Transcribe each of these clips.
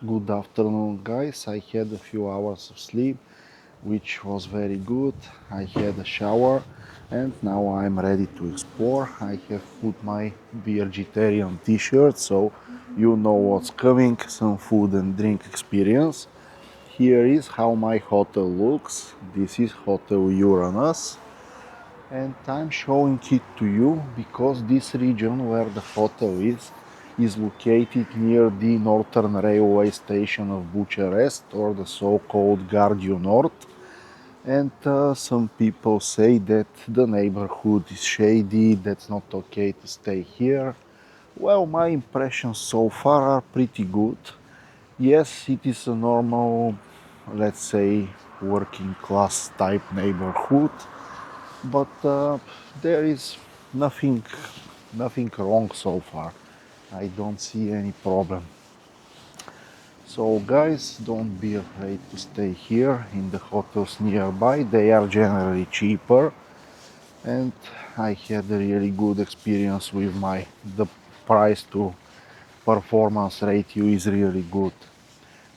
Good afternoon, guys. I had a few hours of sleep, which was very good. I had a shower and now I'm ready to explore. I have put my vegetarian t-shirt, so you know what's coming, some food and drink experience. Here is how my hotel looks. This is Hotel Uranus, and I'm showing it to you because this region where the hotel is located near the northern railway station of Bucharest, or the so-called Gardiu Nord. And some people say that the neighborhood is shady, that's not okay to stay here. Well, my impressions so far are pretty good. Yes, it is a normal, let's say, working class type neighborhood, but there is nothing nothing wrong so far. I don't see any problem. So guys, don't be afraid to stay here in the hotels nearby. They are generally cheaper, and I had a really good experience with the price to performance ratio is really good.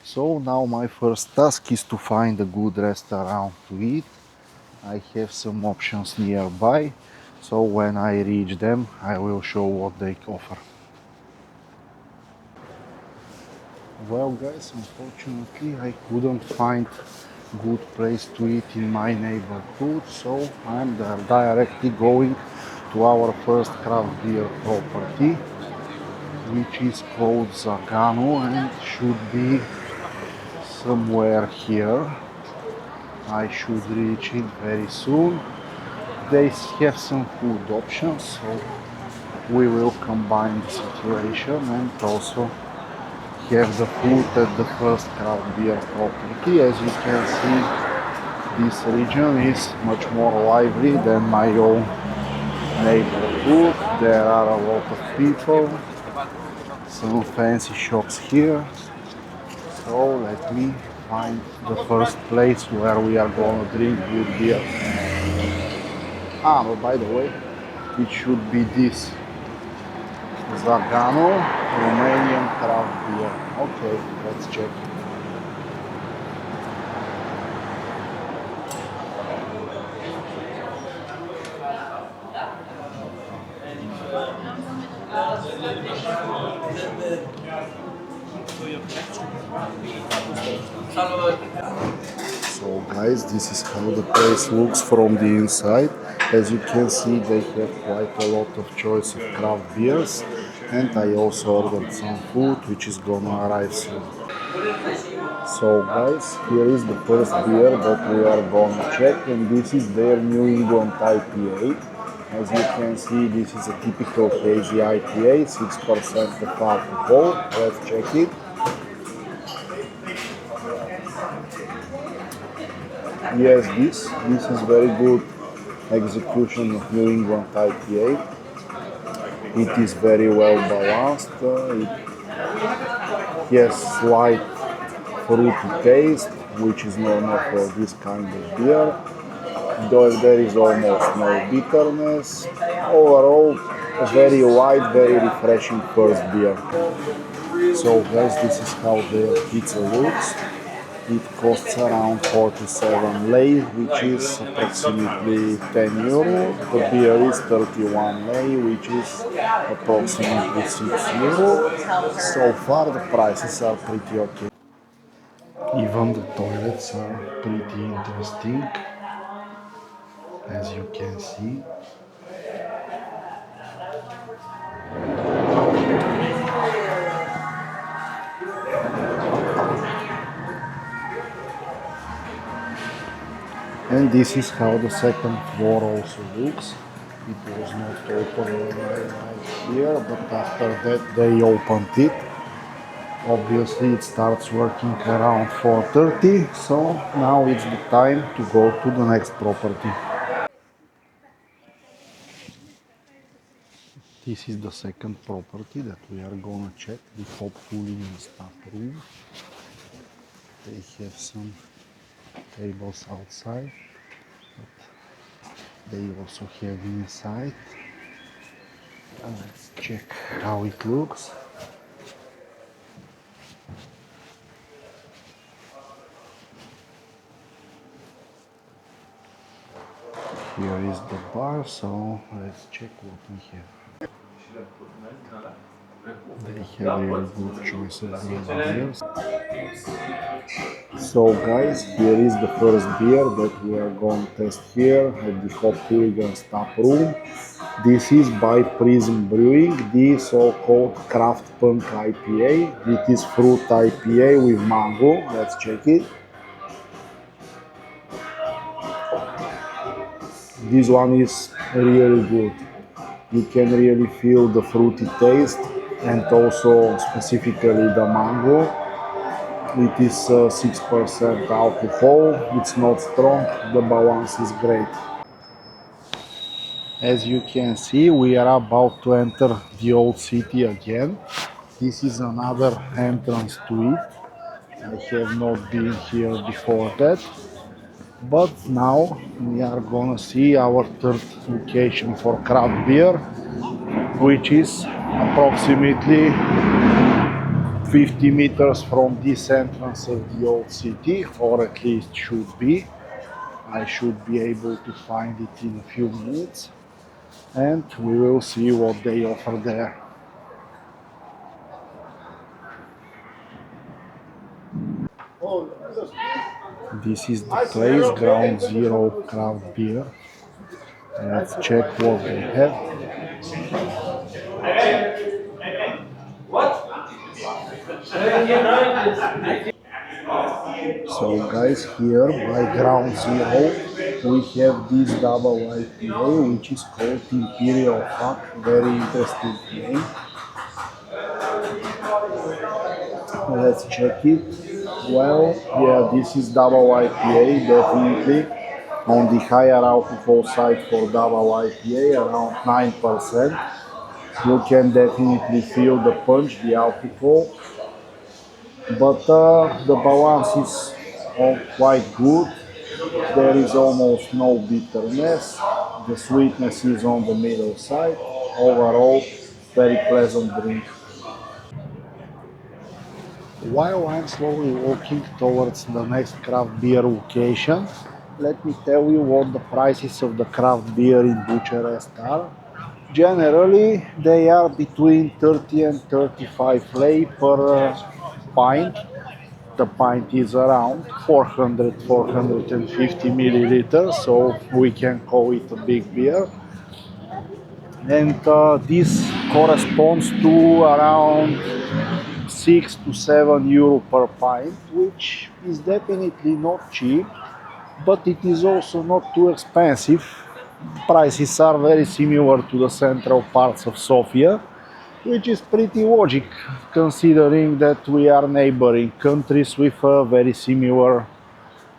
So now my first task is to find a good restaurant to eat. I have some options nearby, so when I reach them, I will show what they offer. Well guys, unfortunately I couldn't find good place to eat in my neighborhood, so I'm directly going to our first craft beer property, which is called Zagano and should be somewhere here. I should reach it very soon. They have some food options, so we will combine the situation and also have the food at the first craft beer property. As you can see, this region is much more lively than my own neighborhood. There are a lot of people, some fancy shops here. So let me find the first place where we are gonna drink good beer. But by the way, it should be this Zagano Romanian craft beer. Okay, let's check. So guys, this is how the place looks from the inside. As you can see, they have quite a lot of choice of craft beers, and I also ordered some food which is gonna arrive soon. So guys, here is the first beer that we are gonna check, and this is their New England IPA. As you can see, this is a typical hazy IPA, 6% of alcohol. Let's check it. Yes, this is very good execution of New England IPA. It is very well balanced. It has slight fruity taste, which is normal for this kind of beer. Though there is almost no bitterness. Overall, a very light, very refreshing first beer. So guys, this is how the pizza looks. It costs around 47 lei, which is approximately 10 euro. The beer is 31 lei, which is approximately 6 euro. So far the prices are pretty okay. Even the toilets are pretty interesting, as you can see. And this is how the second floor also looks. It was not open right here, but after that they opened it. Obviously it starts working around 4:30, so now it's the time to go to the next property. This is the second property that we are gonna check, the hopefully in the staff room. They have some tables outside, but they also have inside. Let's check how it looks. Here is the bar, so let's check what we have. They have really good choices in beers. So guys, here is the first beer that we are going to test here at the Hop Hooligans tap room. This is by Prism Brewing, the so-called Craft Punk IPA. It is fruit IPA with mango. Let's check it. This one is really good. You can really feel the fruity taste and also specifically the mango. It is 6% alcohol. It's not strong. The balance is great. As you can see, we are about to enter the old city again. This is another entrance to it. I have not been here before that. But now we are gonna see our third location for craft beer, which is approximately 50 meters from this entrance of the old city, or at least should be. I should be able to find it in a few minutes, and we will see what they offer there. This is the place, Ground Zero Craft Beer. Let's check what they have. So guys, here by Ground Zero we have this double IPA which is called Imperial Fuck. Very interesting name. Let's check it. Well, yeah, this is double IPA definitely on the higher alcohol side for double IPA, around 9%. You can definitely feel the punch, the alcohol, but the balance is all quite good. There is almost no bitterness. The sweetness is on the middle side. Overall, very pleasant drink. While I'm slowly walking towards the next craft beer location, let me tell you what the prices of the craft beer in Bucharest are. Generally, they are between 30 and 35 lei per pint. The pint is around 400, 450 milliliters, so we can call it a big beer. And this corresponds to around 6 to 7 euro per pint, which is definitely not cheap, but it is also not too expensive. Prices are very similar to the central parts of Sofia, which is pretty logic considering that we are neighboring countries with a very similar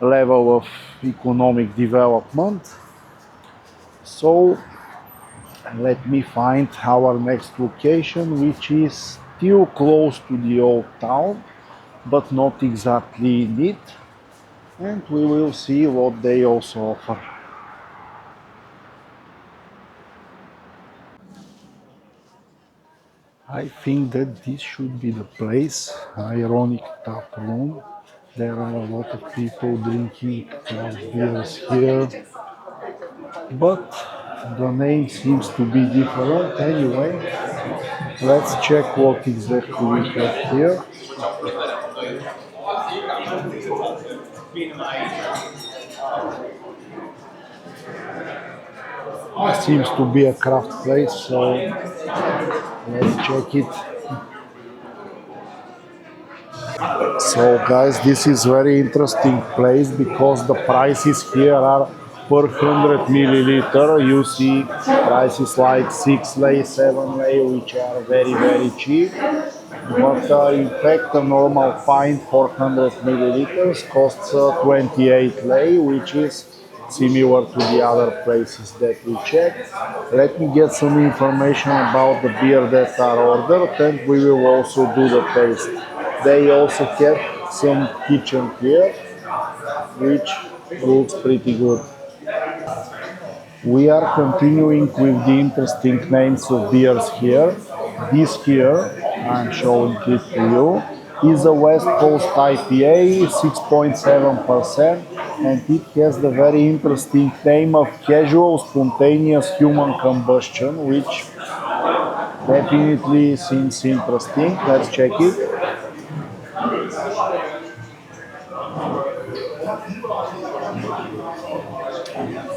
level of economic development. So let me find our next location, which is still close to the old town, but not exactly in it, and we will see what they also offer. I think that this should be the place. Ironic tap room. There are a lot of people drinking craft beers here, but the name seems to be different. Anyway, let's check what exactly we have here. It seems to be a craft place, so let's check it. So guys, this is very interesting place because the prices here are per 100 milliliter. You see prices like 6 lei, 7 lei, which are very cheap. But in fact, a normal pint 400 milliliters costs 28 lei, which is similar to the other places that we checked. Let me get some information about the beer that are ordered, and we will also do the taste. They also have some kitchen beer, which looks pretty good. We are continuing with the interesting names of beers here. This here, I'm showing it to you, is a West Coast IPA, 6.7%. and it has the very interesting name of casual spontaneous human combustion, which definitely seems interesting. Let's check it.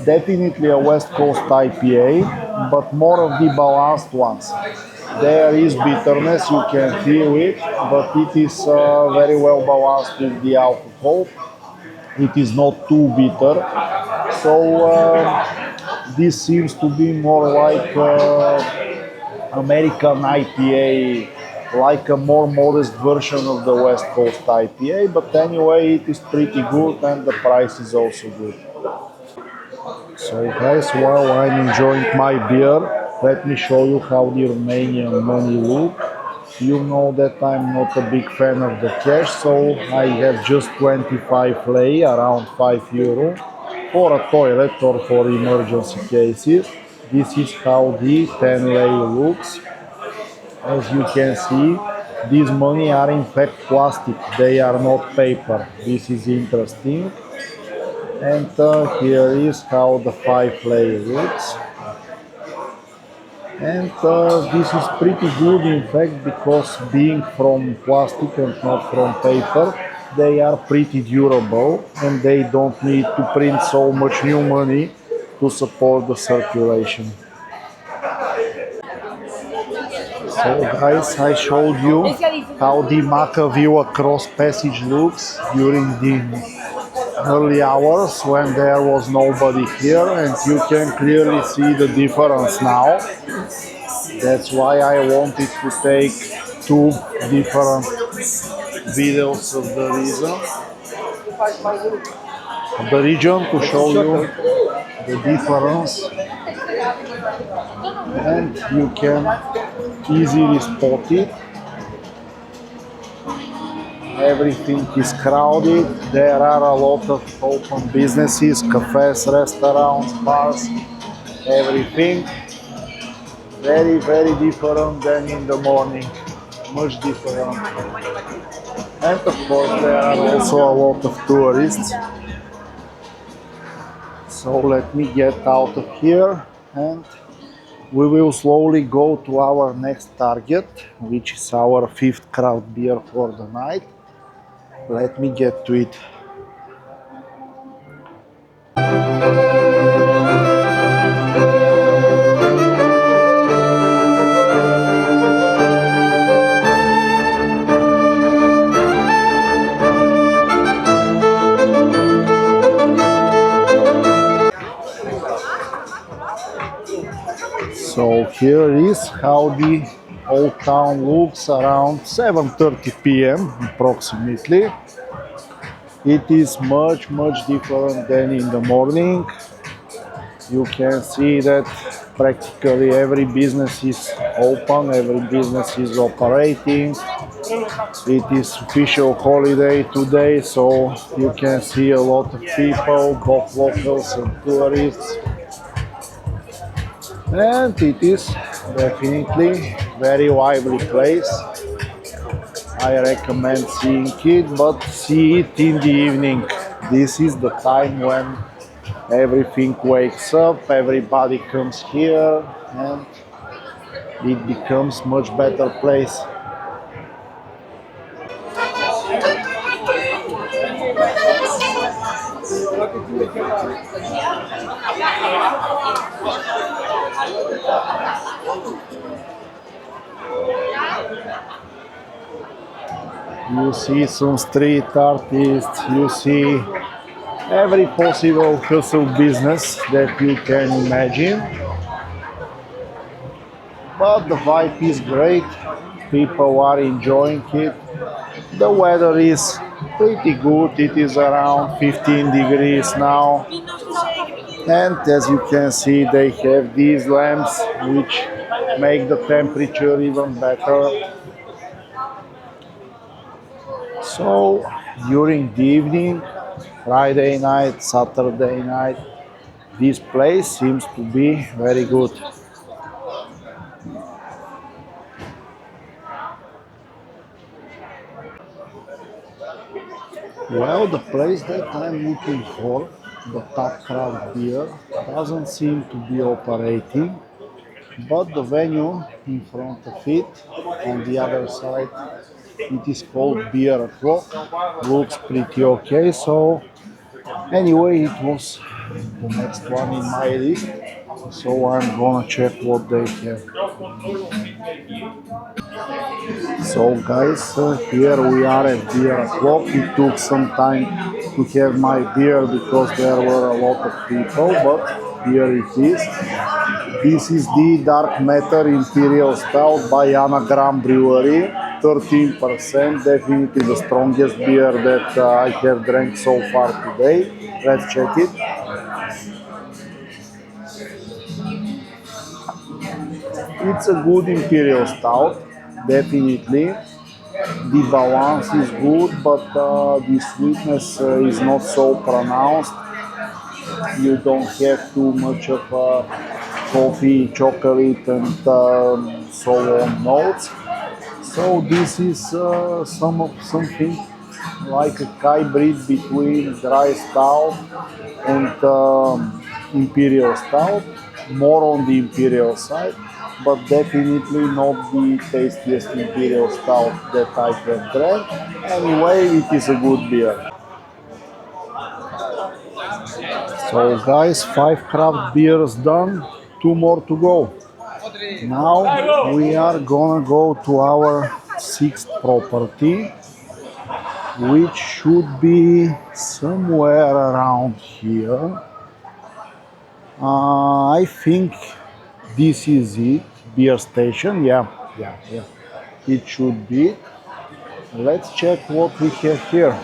Definitely a West Coast IPA, but more of the balanced ones. There is bitterness, you can feel it, but it is very well balanced with the alcohol. It is not too bitter. So this seems to be more like American IPA, like a more modest version of the West Coast IPA. But anyway, it is pretty good and the price is also good. So guys, while I'm enjoying my beer, let me show you how the Romanian money look. You know that I'm not a big fan of the cash, so I have just 25 lei, around 5 euro, for a toilet or for emergency cases. This is how the 10 lei looks. As you can see, these money are in fact plastic, they are not paper. This is interesting. And here is how the 5 lei looks. And this is pretty good in fact, because being from plastic and not from paper, they are pretty durable and they don't need to print so much new money to support the circulation. So guys, I showed you how the Macaville cross passage looks during the early hours when there was nobody here, and you can clearly see the difference now. That's why I wanted to take two different videos of the region to show you the difference, and you can easily spot it. Everything is crowded. There are a lot of open businesses, cafes, restaurants, bars, everything. Very, very different than in the morning. Much different. And of course, there are also a lot of tourists. So let me get out of here and we will slowly go to our next target, which is our fifth craft beer for the night. Let me get to it. So here is how the old town looks around 7:30 p.m. approximately. It is much different than in the morning. You can see that practically every business is open, every business is operating. It is official holiday today, so you can see a lot of people, both locals and tourists. And it is definitely very lively place. I recommend seeing it, but see it in the evening. This is the time when everything wakes up, everybody comes here, and it becomes much better place. You see some street artists, you see every possible hustle business that you can imagine. But the vibe is great, people are enjoying it. The weather is pretty good, it is around 15 degrees now. And as you can see, they have these lamps which make the temperature even better. So during the evening, Friday night, Saturday night, this place seems to be very good. Well, the place that I'm looking for, the top craft beer, doesn't seem to be operating, but the venue in front of it, on the other side, it is called Beer O'Clock, looks pretty okay. So anyway, it was the next one in my list, so I'm gonna check what they have. So guys, here we are at beer o'clock. It took some time to have my beer because there were a lot of people, but here it is. This is the Dark Matter Imperial Stout by Anagram Brewery, 13%, definitely the strongest beer that I have drank so far today. Let's check it. It's a good Imperial Stout, definitely. The balance is good, but the sweetness is not so pronounced. You don't have too much of coffee, chocolate, and so on notes. So this is something like a hybrid between dry stout and imperial stout, more on the imperial side, but definitely not the tastiest imperial stout that I have drank. Anyway, it is a good beer. So guys, 5 craft beers done, 2 more to go. Now we are gonna go to our sixth property, which should be somewhere around here. I think this is it, beer station. Yeah. It should be. Let's check what we have here.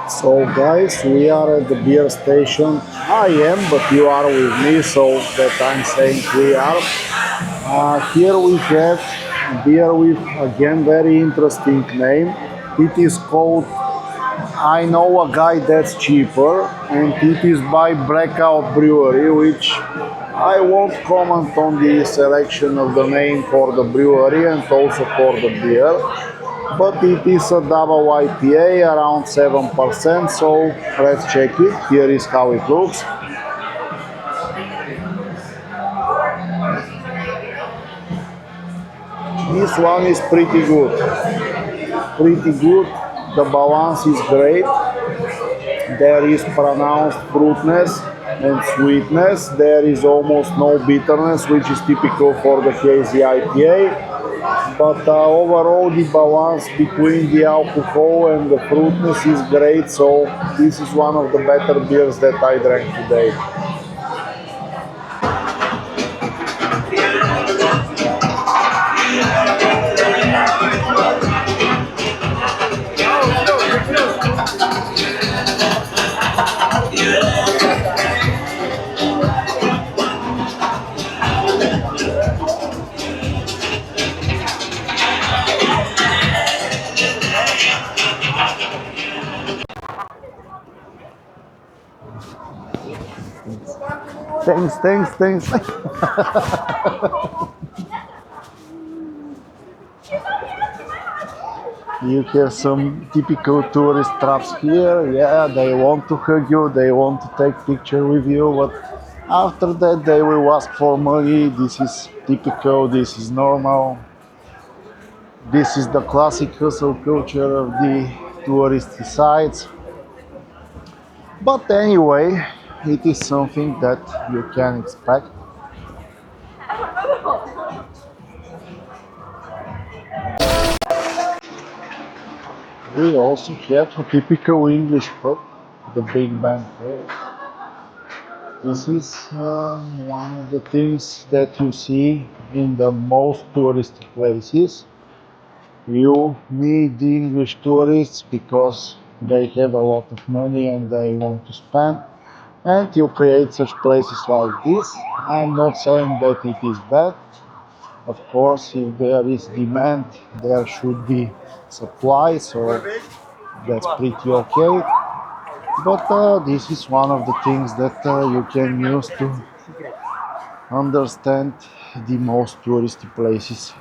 So guys, we are at the beer station. I am, but you are with me, so that I'm saying we are. Here we have beer with again very interesting name. It is called I Know a Guy That's Cheaper, and it is by Blackout Brewery, which I won't comment on the selection of the name for the brewery and also for the beer, but it is a double IPA around 7%, so let's check it. Here is how it looks. This one is pretty good. Pretty good. The balance is great. There is pronounced fruitness and sweetness. There is almost no bitterness, which is typical for the hazy IPA. But overall, the balance between the alcohol and the fruitness is great. So this is one of the better beers that I drank today. Thanks. You have some typical tourist traps here. Yeah, they want to hug you, they want to take picture with you, but after that they will ask for money. This is typical, this is normal. This is the classic hustle culture of the touristy sites. But anyway, it is something that you can expect. We also have a typical English pub, the Big Bang Pub. This is one of the things that you see in the most touristy places. You meet the English tourists because they have a lot of money and they want to spend, and you create such places like this. I'm not saying that it is bad. Of course, if there is demand, there should be supply, so that's pretty okay. But this is one of the things that you can use to understand the most touristy places.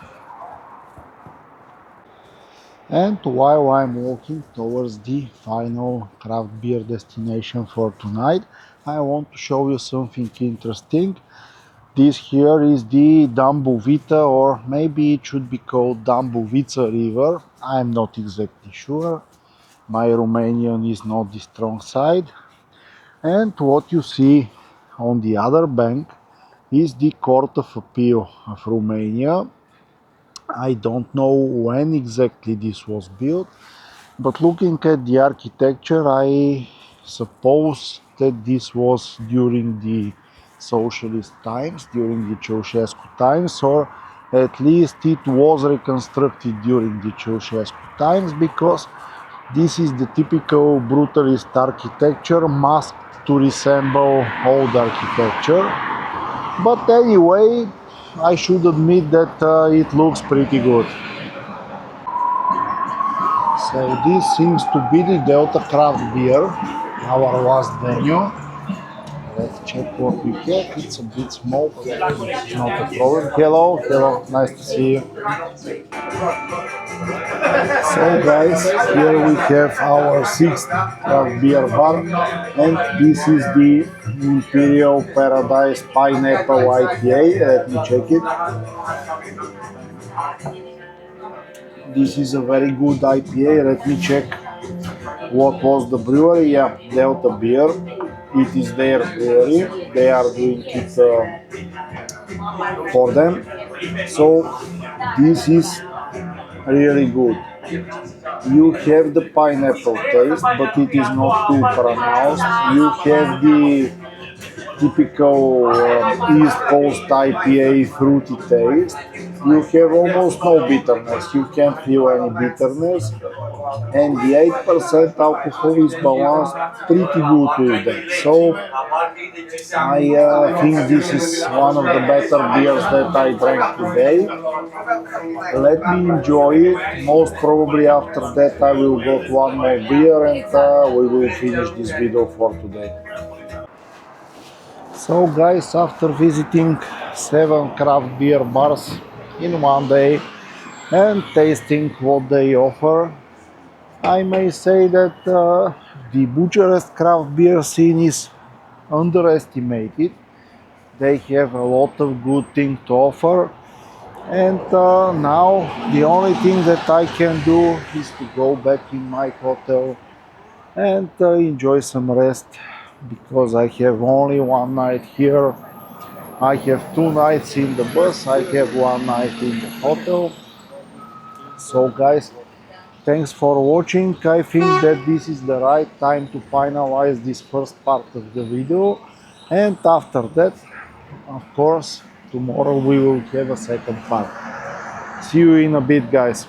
And while I'm walking towards the final craft beer destination for tonight, I want to show you something interesting. This here is the Dambuvita, or maybe it should be called Dambuvica River. I'm not exactly sure. My Romanian is not the strong side. And what you see on the other bank is the Court of Appeal of Romania. I don't know when exactly this was built, but looking at the architecture, I suppose that this was during the socialist times, during the Ceausescu times, or at least it was reconstructed during the Ceausescu times, because this is the typical brutalist architecture masked to resemble old architecture. But anyway, I should admit that it looks pretty good. So this seems to be the Delta Craft Beer, our last venue. Let's check what we have. It's a bit small, but it's not a problem. Hello, hello, nice to see you. So guys, here we have our sixth craft beer bar, and this is the Imperial Paradise Pineapple IPA. Let me check it. This is a very good IPA. Let me check what was the brewery. Yeah, Delta Beer. It is their brewery. They are doing it for them. So this is really good. You have the pineapple taste, but it is not too pronounced. You have the typical East Coast IPA fruity taste. You have almost no bitterness. You can't feel any bitterness, and the 8% alcohol is balanced pretty good with that. So I think this is one of the better beers that I drank today. Let me enjoy it. Most probably after that I will get one more beer, and we will finish this video for today. So guys, after visiting 7 craft beer bars in one day and tasting what they offer, I may say that the Bucharest craft beer scene is underestimated. They have a lot of good things to offer, and now the only thing that I can do is to go back in my hotel and enjoy some rest, because I have only one night here. I have 2 nights in the bus, I have one night in the hotel. So guys, thanks for watching. I think that this is the right time to finalize this first part of the video, and after that, of course, tomorrow we will have a second part. See you in a bit, guys.